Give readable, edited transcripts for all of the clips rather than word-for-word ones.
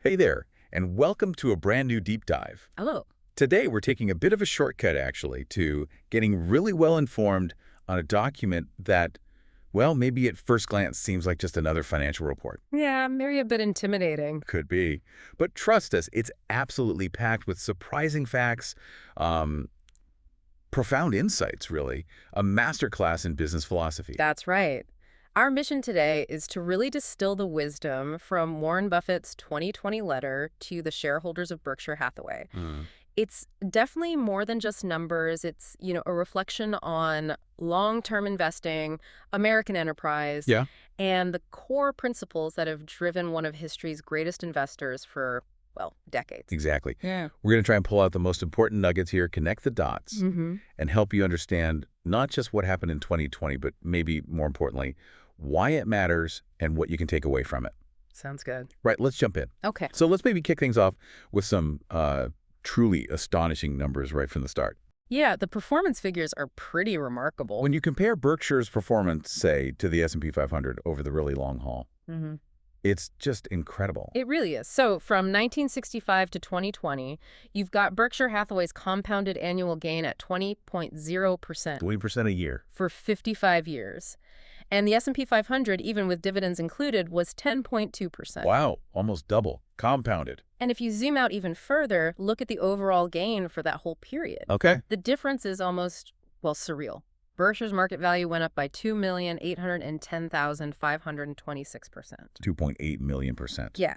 Hey there, and welcome to a brand new deep dive. Hello. Today, we're taking a bit of a shortcut, actually, to getting really well informed on a document that, well, maybe at first glance seems like just another financial report. Yeah, maybe a bit intimidating. Could be. But trust us, it's absolutely packed with surprising facts, um, profound insights, really, a masterclass in business philosophy. That's right. Our mission today is to really distill the wisdom from Warren Buffett's 2020 letter to the shareholders of Berkshire Hathaway. Mm. It's definitely more than just numbers. It's, a reflection on long-term investing, American enterprise, Yeah. and the core principles that have driven one of history's greatest investors for, well, decades. Exactly. Yeah. We're going to try and pull out the most important nuggets here, connect the dots, and help you understand not just what happened in 2020, but maybe more importantly, why it matters and what you can take away from it. Sounds good. Right, let's jump in. Okay. So let's maybe kick things off with some truly astonishing numbers right from the start. Yeah, the performance figures are pretty remarkable. When you compare Berkshire's performance, say, to the S&P 500 over the really long haul, it's just incredible. It really is. So from 1965 to 2020, you've got Berkshire Hathaway's compounded annual gain at 20.0% 20% a year. for 55 years. And the S&P 500, even with dividends included, was 10.2%. Wow, almost double, compounded. And if you zoom out even further, look at the overall gain for that whole period. Okay. The difference is almost, well, surreal. Berkshire's market value went up by 2,810,526%. 2.8 million%. Yeah.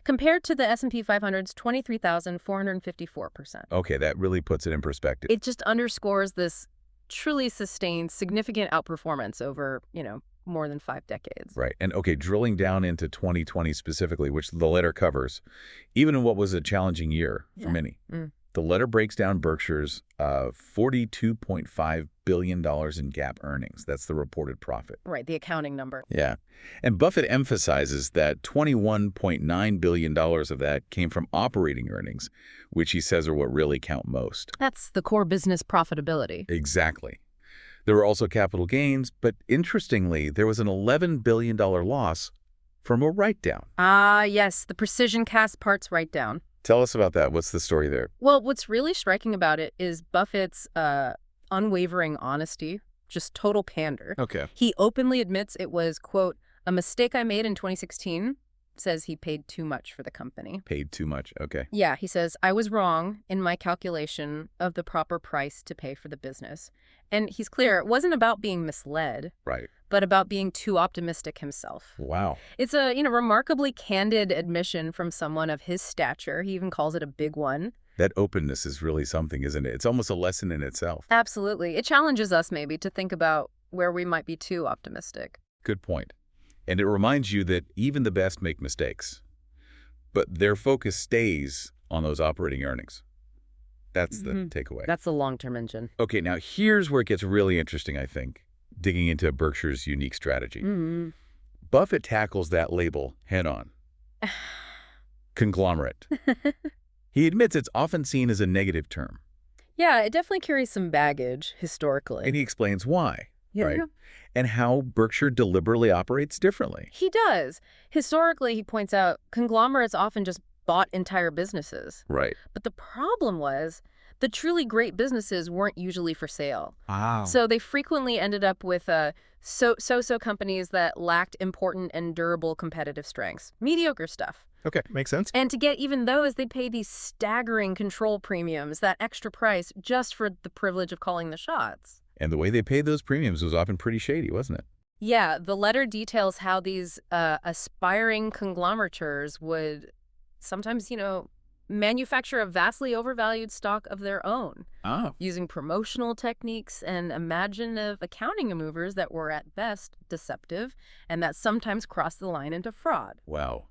Compared to the S&P 500's 23,454%. Okay, that really puts it in perspective. It just underscores this truly sustained, significant outperformance over, more than 5 decades. Right. And okay, drilling down into 2020 specifically, which the letter covers, even in what was a challenging year for many, the letter breaks down Berkshire's $42.5 billion in GAAP earnings. That's the reported profit. Right, the accounting number. Yeah. And Buffett emphasizes that $21.9 billion of that came from operating earnings, which he says are what really count most. That's the core business profitability. Exactly. There were also capital gains, but interestingly, there was an $11 billion loss from a write-down. Ah, yes, the precision cast parts write-down. Tell us about that. What's the story there? Well, what's really striking about it is Buffett's unwavering honesty, just total candor. Okay. He openly admits it was, quote, a mistake I made in 2016, says he paid too much for the company. Paid too much. Okay. Yeah, he says, I was wrong in my calculation of the proper price to pay for the business. And he's clear, it wasn't about being misled, Right. but about being too optimistic himself. Wow. It's a, remarkably candid admission from someone of his stature. He even calls it a big one. That openness is really something, isn't it? It's almost a lesson in itself. Absolutely. It challenges us maybe to think about where we might be too optimistic. Good point. And it reminds you that even the best make mistakes, but their focus stays on those operating earnings. That's the takeaway. That's the long-term engine. Okay, now here's where it gets really interesting, I think, digging into Berkshire's unique strategy. Buffett tackles that label head-on. Conglomerate. He admits it's often seen as a negative term. Yeah, it definitely carries some baggage historically. And he explains why, right? Yeah. And how Berkshire deliberately operates differently. He does. Historically, he points out, conglomerates often just bought entire businesses. Right. But the problem was the truly great businesses weren't usually for sale. Wow. So they frequently ended up with so-so companies that lacked important and durable competitive strengths. Mediocre stuff. Okay, makes sense. And to get even those, they'd pay these staggering control premiums, that extra price, just for the privilege of calling the shots. And the way they paid those premiums was often pretty shady, wasn't it? Yeah, the letter details how these aspiring conglomerators would sometimes, manufacture a vastly overvalued stock of their own, using promotional techniques and imaginative accounting maneuvers that were at best deceptive and that sometimes crossed the line into fraud. Wow.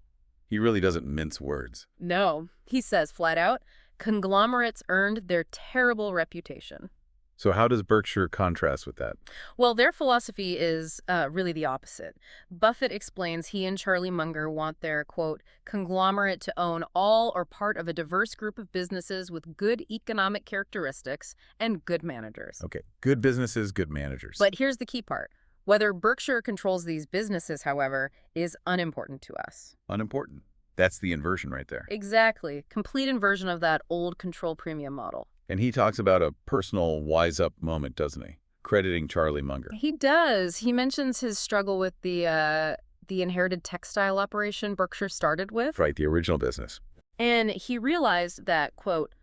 He really doesn't mince words. No, he says flat out, conglomerates earned their terrible reputation. So how does Berkshire contrast with that? Well, their philosophy is really the opposite. Buffett explains he and Charlie Munger want their, quote, conglomerate to own all or part of a diverse group of businesses with good economic characteristics and good managers. Okay, good businesses, good managers. But here's the key part. Whether Berkshire controls these businesses, however, is unimportant to us. Unimportant. That's the inversion right there. Exactly. Complete inversion of that old control premium model. And he talks about a personal wise-up moment, doesn't he? Crediting Charlie Munger. He does. He mentions his struggle with the inherited textile operation Berkshire started with. Right, the original business. And he realized that, quote,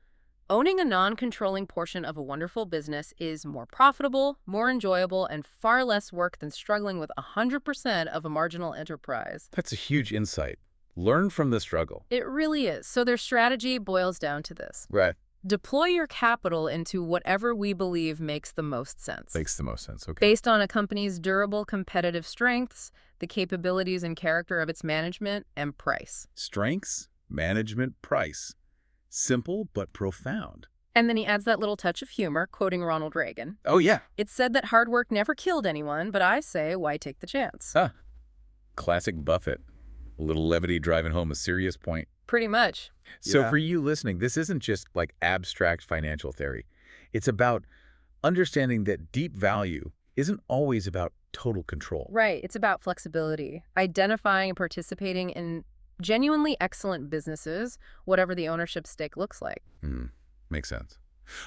owning a non-controlling portion of a wonderful business is more profitable, more enjoyable, and far less work than struggling with 100% of a marginal enterprise. That's a huge insight. Learn from the struggle. It really is. So their strategy boils down to this. Right. Deploy your capital into whatever we believe makes the most sense. Makes the most sense, okay. Based on a company's durable competitive strengths, the capabilities and character of its management, and price. Strengths, management, price. Simple but profound. And then he adds that little touch of humor, quoting Ronald Reagan. Oh, yeah. It's said that hard work never killed anyone, but I say, why take the chance? Huh. Classic Buffett. A little levity driving home a serious point. Pretty much. So for you listening, this isn't just like abstract financial theory. It's about understanding that deep value isn't always about total control. Right. It's about flexibility, identifying and participating in genuinely excellent businesses, whatever the ownership stake looks like. Makes sense.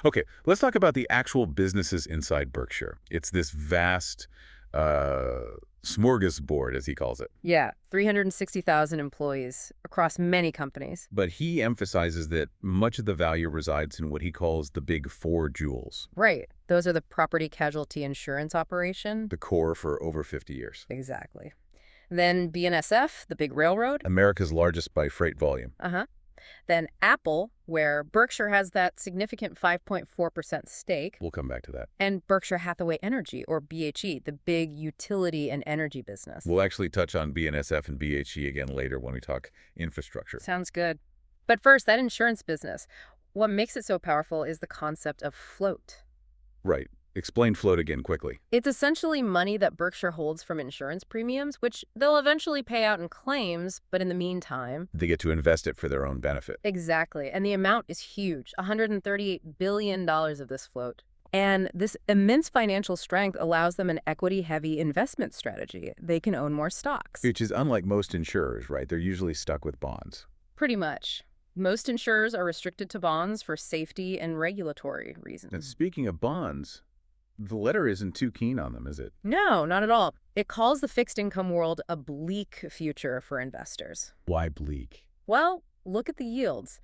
Okay, let's talk about the actual businesses inside Berkshire. It's this vast smorgasbord, as he calls it. Yeah, 360,000 employees across many companies. But he emphasizes that much of the value resides in what he calls the big four jewels. Right. Those are the property casualty insurance operation. The core for over 50 years. Exactly. Then BNSF, the big railroad. America's largest by freight volume. Then Apple, where Berkshire has that significant 5.4% stake. We'll come back to that. And Berkshire Hathaway Energy, or BHE, the big utility and energy business. We'll actually touch on BNSF and BHE again later when we talk infrastructure. Sounds good. But first, that insurance business. What makes it so powerful is the concept of float. Right. Explain float again quickly. It's essentially money that Berkshire holds from insurance premiums, which they'll eventually pay out in claims, but in the meantime... They get to invest it for their own benefit. Exactly. And the amount is huge, $138 billion of this float. And this immense financial strength allows them an equity-heavy investment strategy. They can own more stocks. Which is unlike most insurers, right? They're usually stuck with bonds. Pretty much. Most insurers are restricted to bonds for safety and regulatory reasons. And speaking of bonds... the letter isn't too keen on them, is it? No, not at all. It calls the fixed income world a bleak future for investors. Why bleak? Well, look at the yields.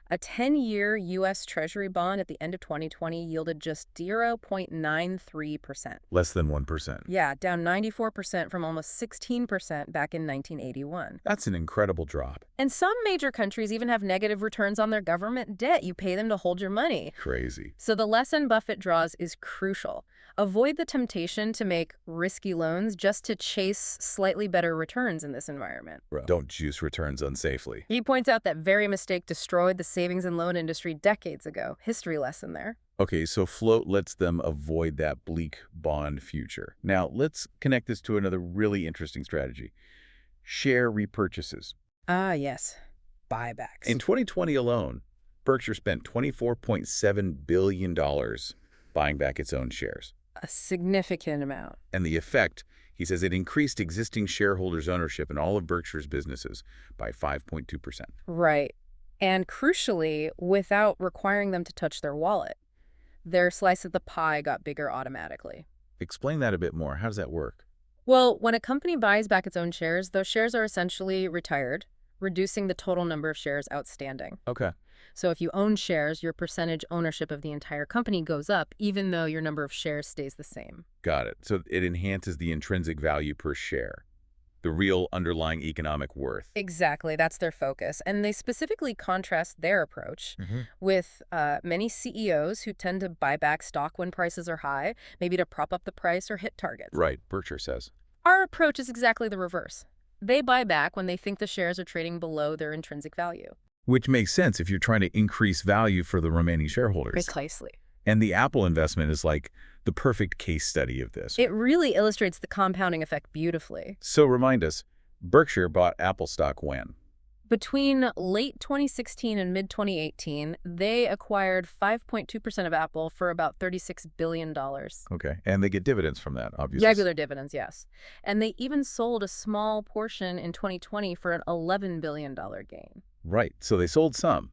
A 10-year U.S. Treasury bond at the end of 2020 yielded just 0.93%. Less than 1%. Yeah, down 94% from almost 16% back in 1981. That's an incredible drop. And some major countries even have negative returns on their government debt. You pay them to hold your money. Crazy. So the lesson Buffett draws is crucial. Avoid the temptation to make risky loans just to chase slightly better returns in this environment. Don't juice returns unsafely. He points out that very mistake destroyed the savings and loan industry decades ago. History lesson there. Okay, so float lets them avoid that bleak bond future. Now, let's connect this to another really interesting strategy. Share repurchases. Ah, yes. Buybacks. In 2020 alone, Berkshire spent $24.7 billion buying back its own shares. A significant amount. And the effect, he says, it increased existing shareholders' ownership in all of Berkshire's businesses by 5.2%. Right. And crucially, without requiring them to touch their wallet. Their slice of the pie got bigger automatically. Explain that a bit more. How does that work? Well, when a company buys back its own shares, those shares are essentially retired, reducing the total number of shares outstanding. Okay. So if you own shares, your percentage ownership of the entire company goes up, even though your number of shares stays the same. Got it. So it enhances the intrinsic value per share, the real underlying economic worth. Exactly. That's their focus. And they specifically contrast their approach with many CEOs who tend to buy back stock when prices are high, maybe to prop up the price or hit targets. Right, Berkshire says. Our approach is exactly the reverse. They buy back when they think the shares are trading below their intrinsic value. Which makes sense if you're trying to increase value for the remaining shareholders. Precisely. And the Apple investment is like the perfect case study of this. It really illustrates the compounding effect beautifully. So remind us, Berkshire bought Apple stock when? Between late 2016 and mid-2018, they acquired 5.2% of Apple for about $36 billion. Okay. And they get dividends from that, obviously. Regular dividends, yes. And they even sold a small portion in 2020 for an $11 billion gain. Right. So they sold some.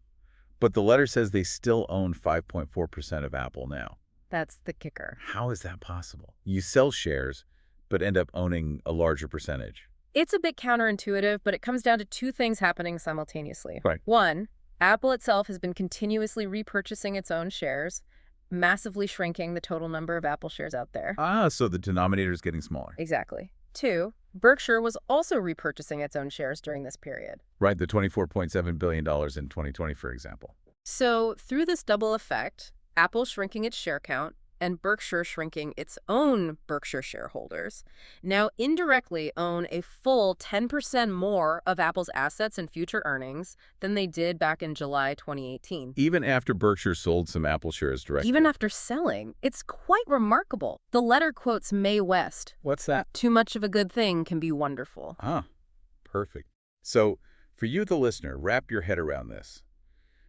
But the letter says they still own 5.4% of Apple now. That's the kicker. How is that possible? You sell shares, but end up owning a larger percentage. It's a bit counterintuitive, but it comes down to two things happening simultaneously. Right. One, Apple itself has been continuously repurchasing its own shares, massively shrinking the total number of Apple shares out there. So the denominator is getting smaller. Exactly. Two, Berkshire was also repurchasing its own shares during this period. Right, the $24.7 billion in 2020, for example. So through this double effect, Apple shrinking its share count and Berkshire shrinking its own Berkshire shareholders, now indirectly own a full 10% more of Apple's assets and future earnings than they did back in July 2018. Even after Berkshire sold some Apple shares directly. Even after selling. It's quite remarkable. The letter quotes Mae West. What's that? Too much of a good thing can be wonderful. Ah, perfect. So for you, the listener, wrap your head around this.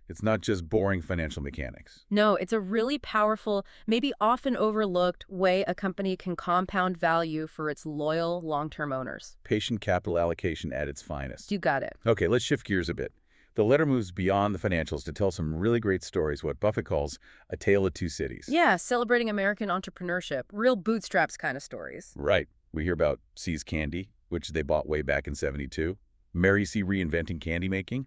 It's not just boring financial mechanics. No, it's a really powerful, maybe often overlooked way a company can compound value for its loyal, long-term owners. Patient capital allocation at its finest. You got it. Okay, let's shift gears a bit. The letter moves beyond the financials to tell some really great stories, what Buffett calls a tale of two cities. Yeah, celebrating American entrepreneurship, real bootstraps kind of stories. Right. We hear about See's Candy, which they bought way back in '72. Mary C. reinventing candy making.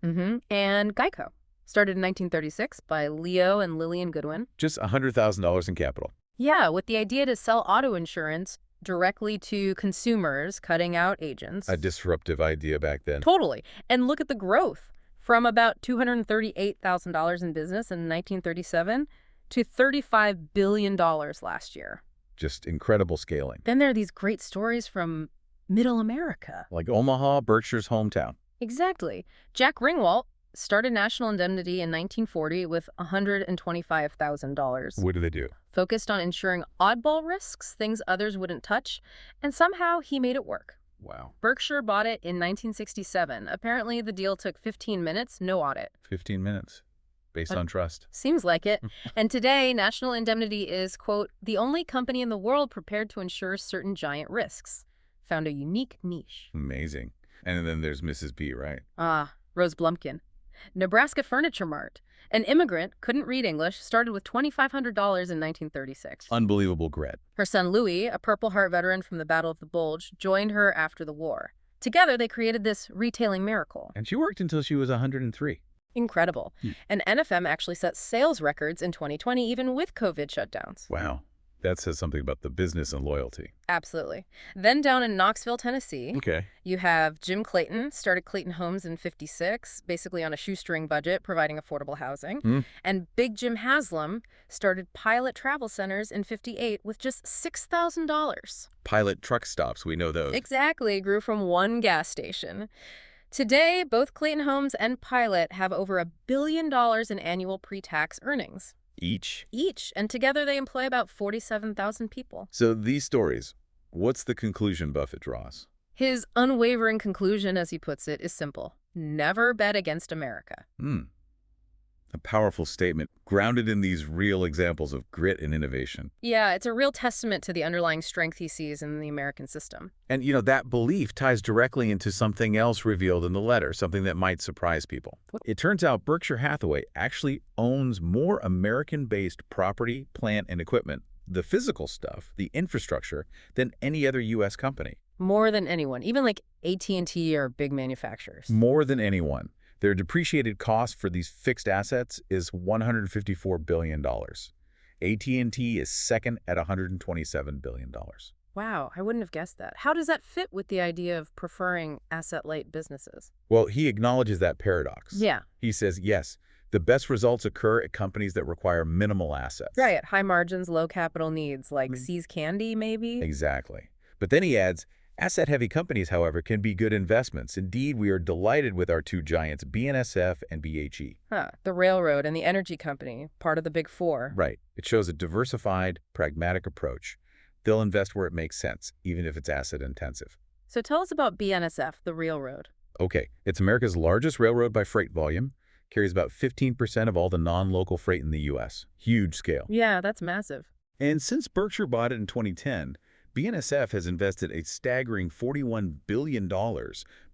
And Geico. Started in 1936 by Leo and Lillian Goodwin. Just $100,000 in capital. Yeah, with the idea to sell auto insurance directly to consumers, cutting out agents. A disruptive idea back then. Totally. And look at the growth. From about $238,000 in business in 1937 to $35 billion last year. Just incredible scaling. Then there are these great stories from Middle America. Like Omaha, Berkshire's hometown. Exactly. Jack Ringwalt started National Indemnity in 1940 with $125,000. What do they do? Focused on ensuring oddball risks, things others wouldn't touch, and somehow he made it work. Wow. Berkshire bought it in 1967. Apparently, the deal took 15 minutes, no audit. 15 minutes. Based on trust. Seems like it. And today, National Indemnity is, quote, the only company in the world prepared to insure certain giant risks. Found a unique niche. Amazing. And then there's Mrs. B, right? Ah, Rose Blumkin. Nebraska Furniture Mart. An immigrant, couldn't read English, started with $2,500 in 1936. Unbelievable grit. Her son Louis, a Purple Heart veteran from the Battle of the Bulge, joined her after the war. Together, they created this retailing miracle. And she worked until she was 103. Incredible. And NFM actually set sales records in 2020, even with COVID shutdowns. Wow. That says something about the business and loyalty. Absolutely. Then down in Knoxville, Tennessee, Okay. you have Jim Clayton, started Clayton Homes in '56, basically on a shoestring budget, providing affordable housing. And Big Jim Haslam started Pilot Travel Centers in '58 with just $6,000. Pilot truck stops, we know those. Exactly, grew from one gas station. Today, both Clayton Homes and Pilot have over $1 billion in annual pre-tax earnings. Each? Each. And together they employ about 47,000 people. So these stories, what's the conclusion Buffett draws? His unwavering conclusion, as he puts it, is simple. Never bet against America. A powerful statement, grounded in these real examples of grit and innovation. Yeah, it's a real testament to the underlying strength he sees in the American system. And, that belief ties directly into something else revealed in the letter, something that might surprise people. It turns out Berkshire Hathaway actually owns more American-based property, plant, and equipment, the physical stuff, the infrastructure, than any other U.S. company. More than anyone, even like AT&T or big manufacturers. More than anyone. Their depreciated cost for these fixed assets is $154 billion. AT&T is second at $127 billion. Wow, I wouldn't have guessed that. How does that fit with the idea of preferring asset-light businesses? Well, he acknowledges that paradox. Yeah. He says, yes, the best results occur at companies that require minimal assets. Right, high margins, low capital needs, like See's Candy, maybe? Exactly. But then he adds, asset-heavy companies, however, can be good investments. Indeed, we are delighted with our two giants, BNSF and BHE. The railroad and the energy company, part of the Big Four. Right. It shows a diversified, pragmatic approach. They'll invest where it makes sense, even if it's asset-intensive. So tell us about BNSF, the railroad. Okay, it's America's largest railroad by freight volume, carries about 15% of all the non-local freight in the U.S. Huge scale. Yeah, that's massive. And since Berkshire bought it in 2010, BNSF has invested a staggering $41 billion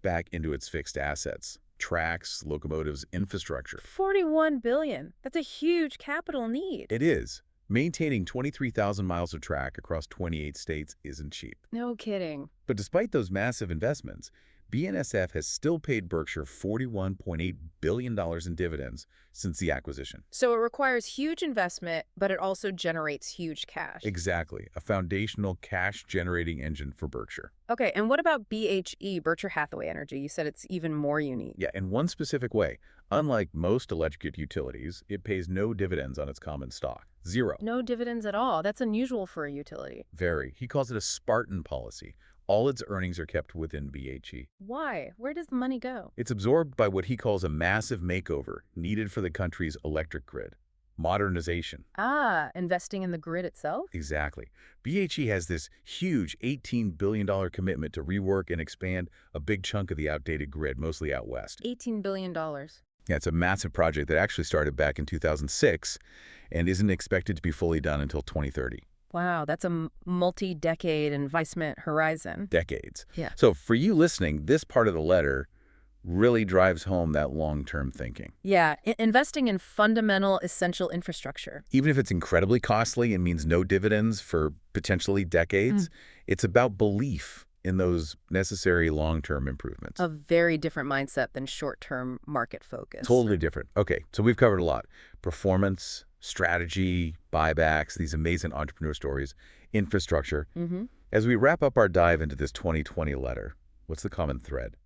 back into its fixed assets, tracks, locomotives, infrastructure. 41 billion. That's a huge capital need. It is. Maintaining 23,000 miles of track across 28 states isn't cheap. No kidding. But despite those massive investments, BNSF has still paid Berkshire $41.8 billion in dividends since the acquisition. So it requires huge investment, but it also generates huge cash. Exactly. A foundational cash-generating engine for Berkshire. Okay, and what about BHE, Berkshire Hathaway Energy? You said it's even more unique. Yeah, in one specific way. Unlike most electric utilities, it pays no dividends on its common stock. Zero. No dividends at all. That's unusual for a utility. Very. He calls it a Spartan policy. All its earnings are kept within BHE. Why? Where does the money go? It's absorbed by what he calls a massive makeover needed for the country's electric grid. Modernization. Ah, investing in the grid itself? Exactly. BHE has this huge $18 billion commitment to rework and expand a big chunk of the outdated grid, mostly out west. $18 billion. Yeah, it's a massive project that actually started back in 2006 and isn't expected to be fully done until 2030. Wow, that's a multi-decade investment horizon. Decades. Yeah. So for you listening, this part of the letter really drives home that long-term thinking. Yeah, investing in fundamental, essential infrastructure. Even if it's incredibly costly and means no dividends for potentially decades, it's about belief in those necessary long-term improvements. A very different mindset than short-term market focus. Totally different. Okay, so we've covered a lot. Performance, strategy, buybacks, these amazing entrepreneur stories, infrastructure. As we wrap up our dive into this 2020 letter, what's the common thread?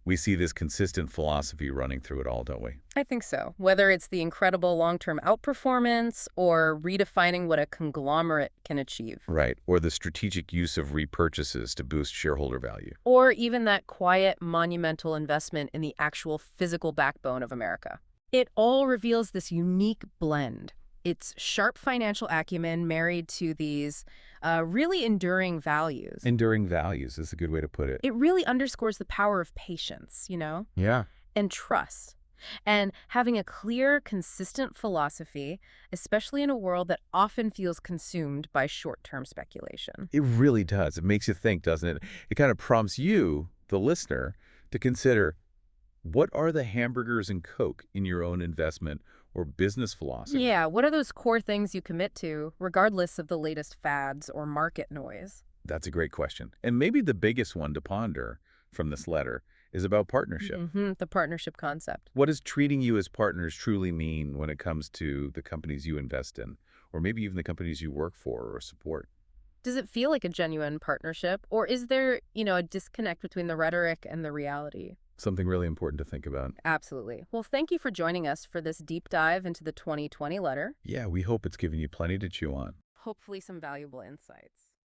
We see this consistent philosophy running through it all, don't we? I think so. Whether it's the incredible long-term outperformance or redefining what a conglomerate can achieve. Right, or the strategic use of repurchases to boost shareholder value. Or even that quiet, monumental investment in the actual physical backbone of America. It all reveals this unique blend. It's sharp financial acumen married to these really enduring values. Enduring values is a good way to put it. It really underscores the power of patience, you know? Yeah. And trust. And having a clear, consistent philosophy, especially in a world that often feels consumed by short-term speculation. It really does. It makes you think, doesn't it? It kind of prompts you, the listener, to consider, what are the hamburgers and Coke in your own investment or business philosophy? Yeah, what are those core things you commit to, regardless of the latest fads or market noise? That's a great question. And maybe the biggest one to ponder from this letter is about partnership. The partnership concept. What does treating you as partners truly mean when it comes to the companies you invest in, or maybe even the companies you work for or support? Does it feel like a genuine partnership, or is there, a disconnect between the rhetoric and the reality? Something really important to think about. Absolutely. Well, thank you for joining us for this deep dive into the 2020 letter. Yeah, we hope it's given you plenty to chew on. Hopefully some valuable insights.